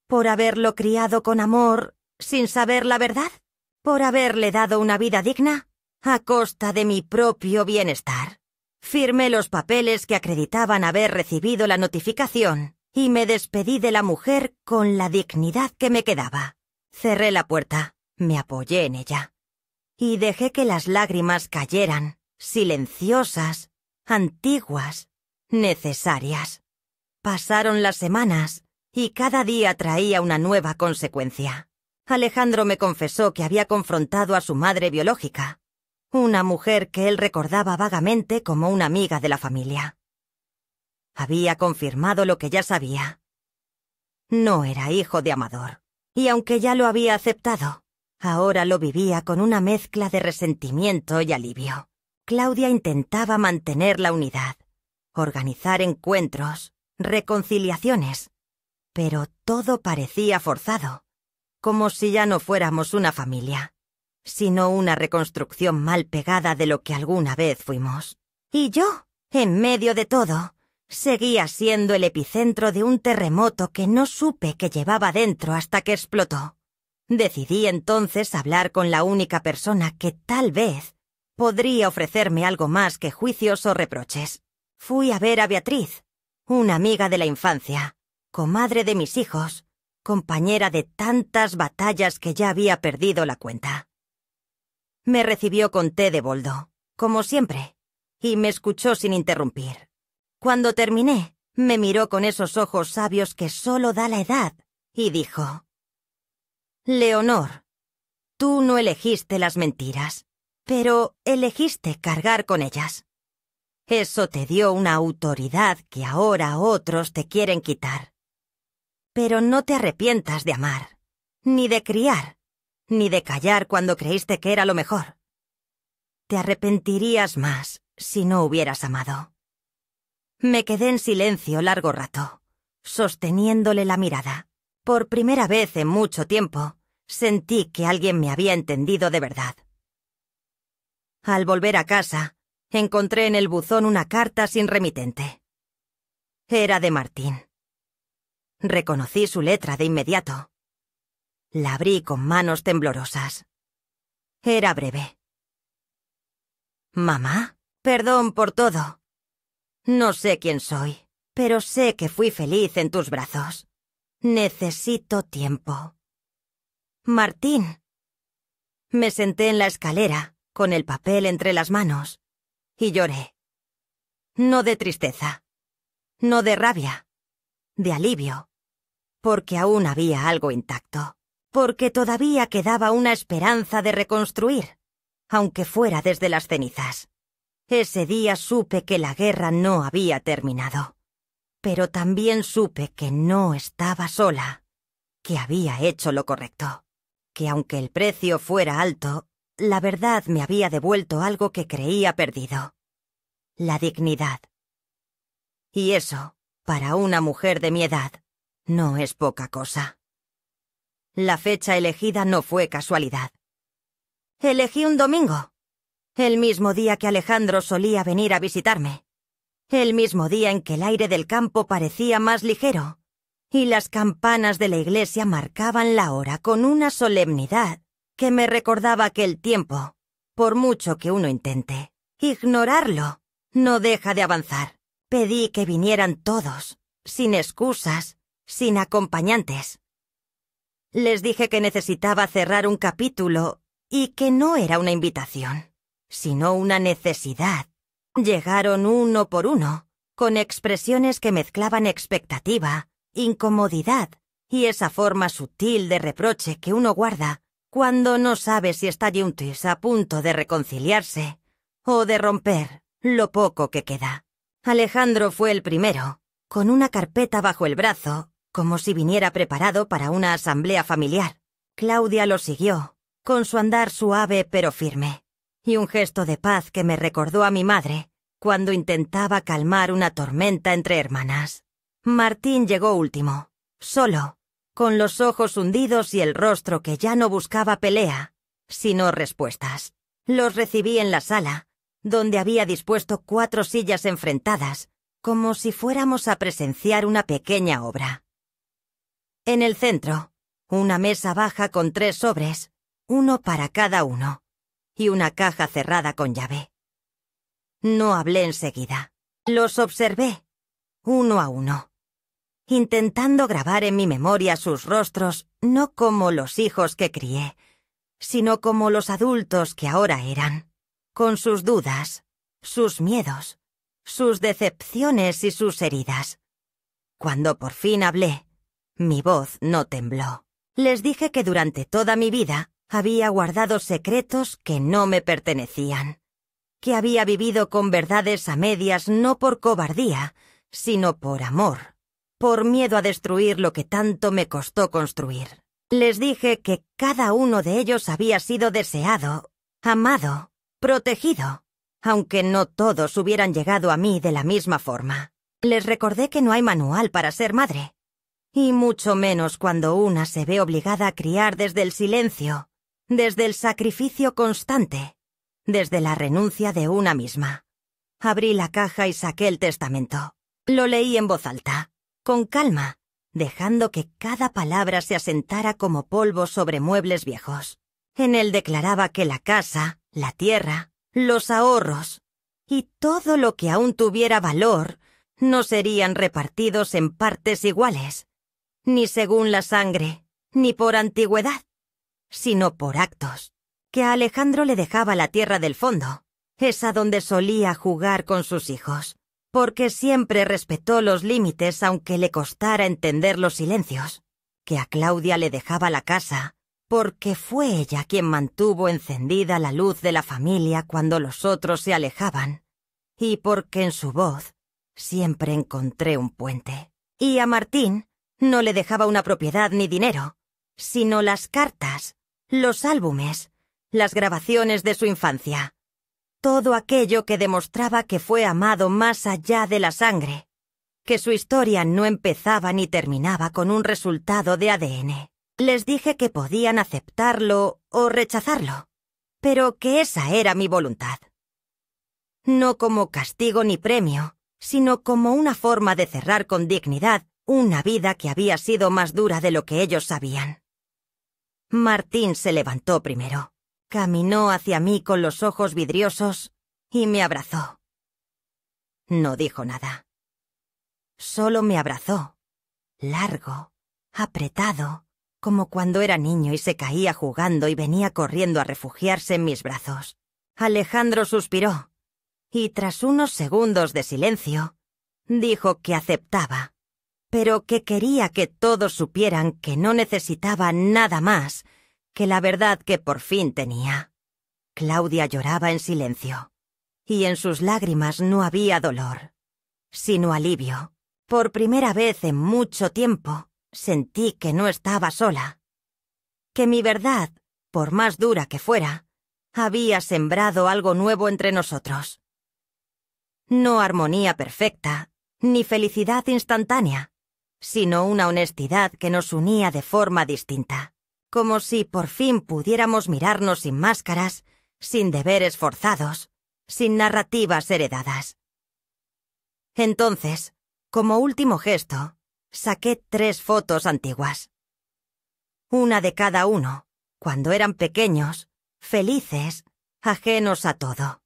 ¿Por haberlo criado con amor sin saber la verdad? ¿Por haberle dado una vida digna? A costa de mi propio bienestar. Firmé los papeles que acreditaban haber recibido la notificación y me despedí de la mujer con la dignidad que me quedaba. Cerré la puerta, me apoyé en ella y dejé que las lágrimas cayeran, silenciosas, antiguas, necesarias. Pasaron las semanas y cada día traía una nueva consecuencia. Alejandro me confesó que había confrontado a su madre biológica, una mujer que él recordaba vagamente como una amiga de la familia. Había confirmado lo que ya sabía. No era hijo de Amador, y aunque ya lo había aceptado, ahora lo vivía con una mezcla de resentimiento y alivio. Claudia intentaba mantener la unidad, organizar encuentros, reconciliaciones, pero todo parecía forzado, como si ya no fuéramos una familia, sino una reconstrucción mal pegada de lo que alguna vez fuimos. Y yo, en medio de todo, seguía siendo el epicentro de un terremoto que no supe que llevaba dentro hasta que explotó. Decidí entonces hablar con la única persona que tal vez podría ofrecerme algo más que juicios o reproches. Fui a ver a Beatriz, una amiga de la infancia, comadre de mis hijos, compañera de tantas batallas que ya había perdido la cuenta. Me recibió con té de boldo, como siempre, y me escuchó sin interrumpir. Cuando terminé, me miró con esos ojos sabios que solo da la edad, y dijo: «Leonor, tú no elegiste las mentiras, pero elegiste cargar con ellas. Eso te dio una autoridad que ahora otros te quieren quitar. Pero no te arrepientas de amar, ni de criar, ni de callar cuando creíste que era lo mejor. Te arrepentirías más si no hubieras amado». Me quedé en silencio largo rato, sosteniéndole la mirada. Por primera vez en mucho tiempo, sentí que alguien me había entendido de verdad. Al volver a casa, encontré en el buzón una carta sin remitente. Era de Martín. Reconocí su letra de inmediato. La abrí con manos temblorosas. Era breve. «Mamá, perdón por todo. No sé quién soy, pero sé que fui feliz en tus brazos. Necesito tiempo. Martín». Me senté en la escalera, con el papel entre las manos, y lloré. No de tristeza, no de rabia, de alivio, porque aún había algo intacto, porque todavía quedaba una esperanza de reconstruir, aunque fuera desde las cenizas. Ese día supe que la guerra no había terminado, pero también supe que no estaba sola, que había hecho lo correcto, que aunque el precio fuera alto, la verdad me había devuelto algo que creía perdido: la dignidad. Y eso, para una mujer de mi edad, no es poca cosa. La fecha elegida no fue casualidad. Elegí un domingo, el mismo día que Alejandro solía venir a visitarme, el mismo día en que el aire del campo parecía más ligero, y las campanas de la iglesia marcaban la hora con una solemnidad que me recordaba que el tiempo, por mucho que uno intente ignorarlo, no deja de avanzar. Pedí que vinieran todos, sin excusas, sin acompañantes. Les dije que necesitaba cerrar un capítulo y que no era una invitación, sino una necesidad. Llegaron uno por uno, con expresiones que mezclaban expectativa, incomodidad y esa forma sutil de reproche que uno guarda cuando no sabe si está juntos a punto de reconciliarse o de romper lo poco que queda. Alejandro fue el primero, con una carpeta bajo el brazo, como si viniera preparado para una asamblea familiar. Claudia lo siguió, con su andar suave pero firme, y un gesto de paz que me recordó a mi madre cuando intentaba calmar una tormenta entre hermanas. Martín llegó último, solo, con los ojos hundidos y el rostro que ya no buscaba pelea, sino respuestas. Los recibí en la sala, donde había dispuesto 4 sillas enfrentadas, como si fuéramos a presenciar una pequeña obra. En el centro, una mesa baja con 3 sobres, uno para cada uno, y una caja cerrada con llave. No hablé enseguida. Los observé, uno a uno, intentando grabar en mi memoria sus rostros, no como los hijos que crié, sino como los adultos que ahora eran, con sus dudas, sus miedos, sus decepciones y sus heridas. Cuando por fin hablé, mi voz no tembló. Les dije que durante toda mi vida había guardado secretos que no me pertenecían, que había vivido con verdades a medias no por cobardía, sino por amor, por miedo a destruir lo que tanto me costó construir. Les dije que cada uno de ellos había sido deseado, amado, protegido, aunque no todos hubieran llegado a mí de la misma forma. Les recordé que no hay manual para ser madre, y mucho menos cuando una se ve obligada a criar desde el silencio, desde el sacrificio constante, desde la renuncia de una misma. Abrí la caja y saqué el testamento. Lo leí en voz alta, con calma, dejando que cada palabra se asentara como polvo sobre muebles viejos. En él declaraba que la casa, la tierra, los ahorros y todo lo que aún tuviera valor no serían repartidos en partes iguales, ni según la sangre, ni por antigüedad, sino por actos, que a Alejandro le dejaba la tierra del fondo, esa donde solía jugar con sus hijos, porque siempre respetó los límites aunque le costara entender los silencios, que a Claudia le dejaba la casa, porque fue ella quien mantuvo encendida la luz de la familia cuando los otros se alejaban, y porque en su voz siempre encontré un puente. Y a Martín no le dejaba una propiedad ni dinero, sino las cartas, los álbumes, las grabaciones de su infancia, todo aquello que demostraba que fue amado más allá de la sangre, que su historia no empezaba ni terminaba con un resultado de ADN. Les dije que podían aceptarlo o rechazarlo, pero que esa era mi voluntad. No como castigo ni premio, sino como una forma de cerrar con dignidad una vida que había sido más dura de lo que ellos sabían. Martín se levantó primero, caminó hacia mí con los ojos vidriosos y me abrazó. No dijo nada. Solo me abrazó, largo, apretado, como cuando era niño y se caía jugando y venía corriendo a refugiarse en mis brazos. Alejandro suspiró, y tras unos segundos de silencio, dijo que aceptaba, pero que quería que todos supieran que no necesitaba nada más que la verdad que por fin tenía. Claudia lloraba en silencio, y en sus lágrimas no había dolor, sino alivio. Por primera vez en mucho tiempo sentí que no estaba sola, que mi verdad, por más dura que fuera, había sembrado algo nuevo entre nosotros. No armonía perfecta, ni felicidad instantánea, sino una honestidad que nos unía de forma distinta, como si por fin pudiéramos mirarnos sin máscaras, sin deberes forzados, sin narrativas heredadas. Entonces, como último gesto, saqué 3 fotos antiguas. Una de cada uno, cuando eran pequeños, felices, ajenos a todo.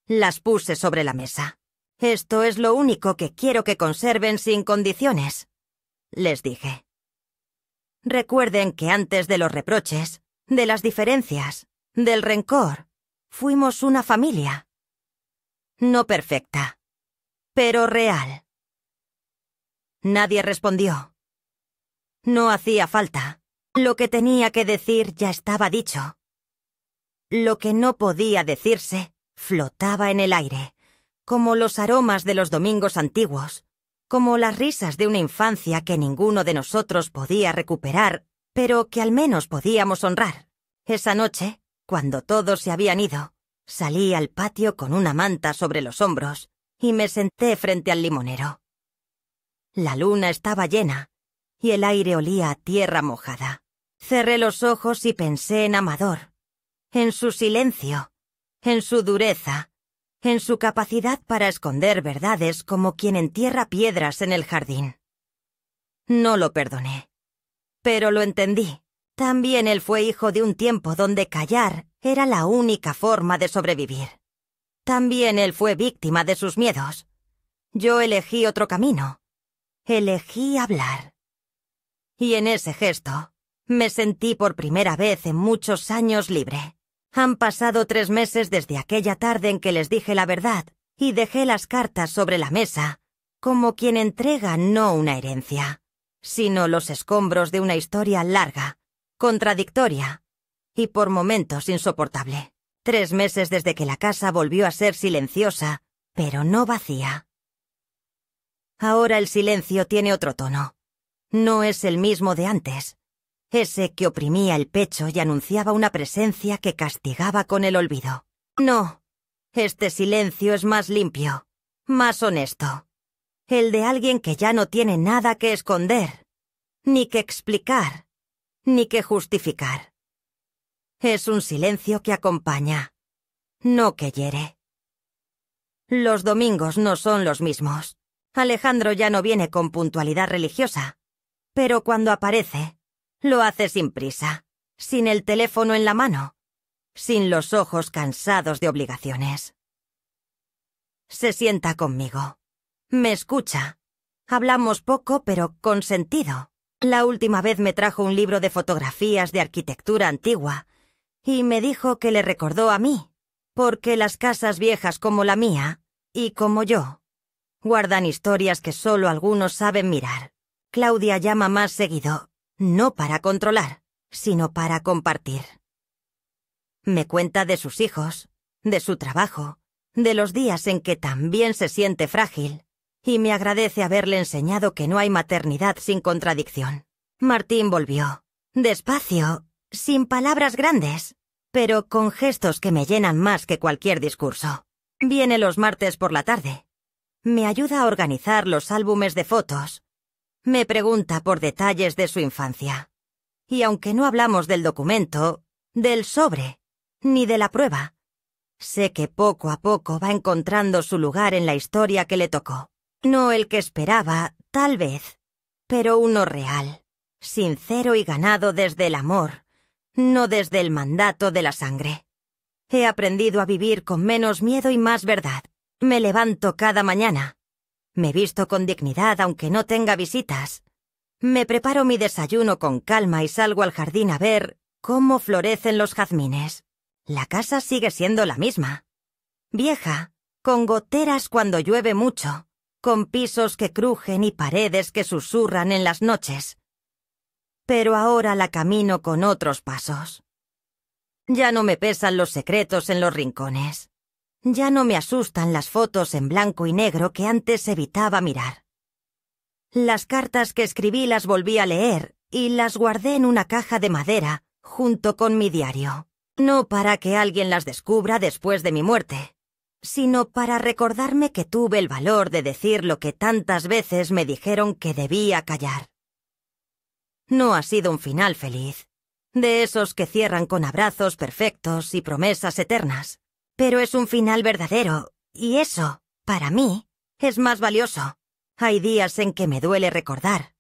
Las puse sobre la mesa. Esto es lo único que quiero que conserven sin condiciones, les dije. Recuerden que antes de los reproches, de las diferencias, del rencor, fuimos una familia. No perfecta, pero real. Nadie respondió. No hacía falta. Lo que tenía que decir ya estaba dicho. Lo que no podía decirse flotaba en el aire, como los aromas de los domingos antiguos, como las risas de una infancia que ninguno de nosotros podía recuperar, pero que al menos podíamos honrar. Esa noche, cuando todos se habían ido, salí al patio con una manta sobre los hombros y me senté frente al limonero. La luna estaba llena y el aire olía a tierra mojada. Cerré los ojos y pensé en Amador, en su silencio, en su dureza, en su capacidad para esconder verdades como quien entierra piedras en el jardín. No lo perdoné, pero lo entendí. También él fue hijo de un tiempo donde callar era la única forma de sobrevivir. También él fue víctima de sus miedos. Yo elegí otro camino. Elegí hablar. Y en ese gesto, me sentí por primera vez en muchos años libre. Han pasado 3 meses desde aquella tarde en que les dije la verdad y dejé las cartas sobre la mesa, como quien entrega no una herencia, sino los escombros de una historia larga, contradictoria y por momentos insoportable. 3 meses desde que la casa volvió a ser silenciosa, pero no vacía. Ahora el silencio tiene otro tono. No es el mismo de antes, ese que oprimía el pecho y anunciaba una presencia que castigaba con el olvido. No, este silencio es más limpio, más honesto. El de alguien que ya no tiene nada que esconder, ni que explicar, ni que justificar. Es un silencio que acompaña, no que hiere. Los domingos no son los mismos. Alejandro ya no viene con puntualidad religiosa, pero cuando aparece, lo hace sin prisa, sin el teléfono en la mano, sin los ojos cansados de obligaciones. Se sienta conmigo. Me escucha. Hablamos poco, pero con sentido. La última vez me trajo un libro de fotografías de arquitectura antigua y me dijo que le recordó a mí, porque las casas viejas como la mía, y como yo, guardan historias que solo algunos saben mirar. Claudia llama más seguido, no para controlar, sino para compartir. Me cuenta de sus hijos, de su trabajo, de los días en que también se siente frágil, y me agradece haberle enseñado que no hay maternidad sin contradicción. Martín volvió, despacio, sin palabras grandes, pero con gestos que me llenan más que cualquier discurso. Viene los martes por la tarde. Me ayuda a organizar los álbumes de fotos. Me pregunta por detalles de su infancia. Y aunque no hablamos del documento, del sobre, ni de la prueba, sé que poco a poco va encontrando su lugar en la historia que le tocó. No el que esperaba, tal vez, pero uno real, sincero y ganado desde el amor, no desde el mandato de la sangre. He aprendido a vivir con menos miedo y más verdad. Me levanto cada mañana. Me visto con dignidad aunque no tenga visitas. Me preparo mi desayuno con calma y salgo al jardín a ver cómo florecen los jazmines. La casa sigue siendo la misma. Vieja, con goteras cuando llueve mucho, con pisos que crujen y paredes que susurran en las noches. Pero ahora la camino con otros pasos. Ya no me pesan los secretos en los rincones. Ya no me asustan las fotos en blanco y negro que antes evitaba mirar. Las cartas que escribí las volví a leer y las guardé en una caja de madera junto con mi diario. No para que alguien las descubra después de mi muerte, sino para recordarme que tuve el valor de decir lo que tantas veces me dijeron que debía callar. No ha sido un final feliz, de esos que cierran con abrazos perfectos y promesas eternas. Pero es un final verdadero, y eso, para mí, es más valioso. Hay días en que me duele recordar,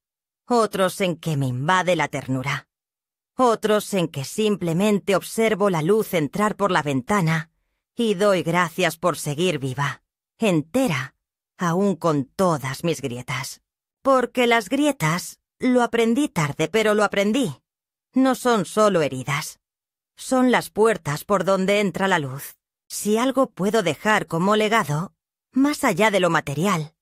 otros en que me invade la ternura, otros en que simplemente observo la luz entrar por la ventana y doy gracias por seguir viva, entera, aún con todas mis grietas. Porque las grietas, lo aprendí tarde, pero lo aprendí, no son solo heridas, son las puertas por donde entra la luz. Si algo puedo dejar como legado, más allá de lo material,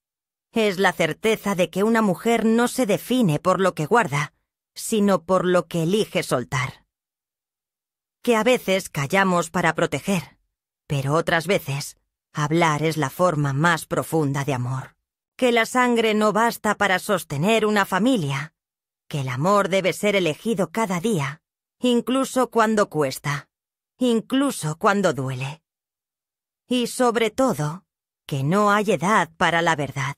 es la certeza de que una mujer no se define por lo que guarda, sino por lo que elige soltar. Que a veces callamos para proteger, pero otras veces hablar es la forma más profunda de amor. Que la sangre no basta para sostener una familia, que el amor debe ser elegido cada día, incluso cuando cuesta, incluso cuando duele. Y sobre todo, que no hay edad para la verdad.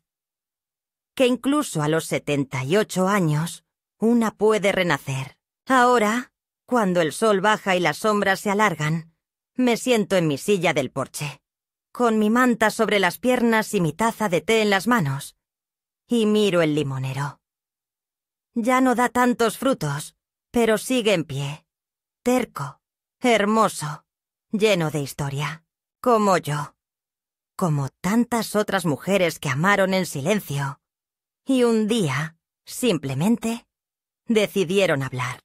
Que incluso a los 78 años, una puede renacer. Ahora, cuando el sol baja y las sombras se alargan, me siento en mi silla del porche, con mi manta sobre las piernas y mi taza de té en las manos, y miro el limonero. Ya no da tantos frutos, pero sigue en pie, terco, hermoso, lleno de historia, como yo, como tantas otras mujeres que amaron en silencio, y un día, simplemente, decidieron hablar.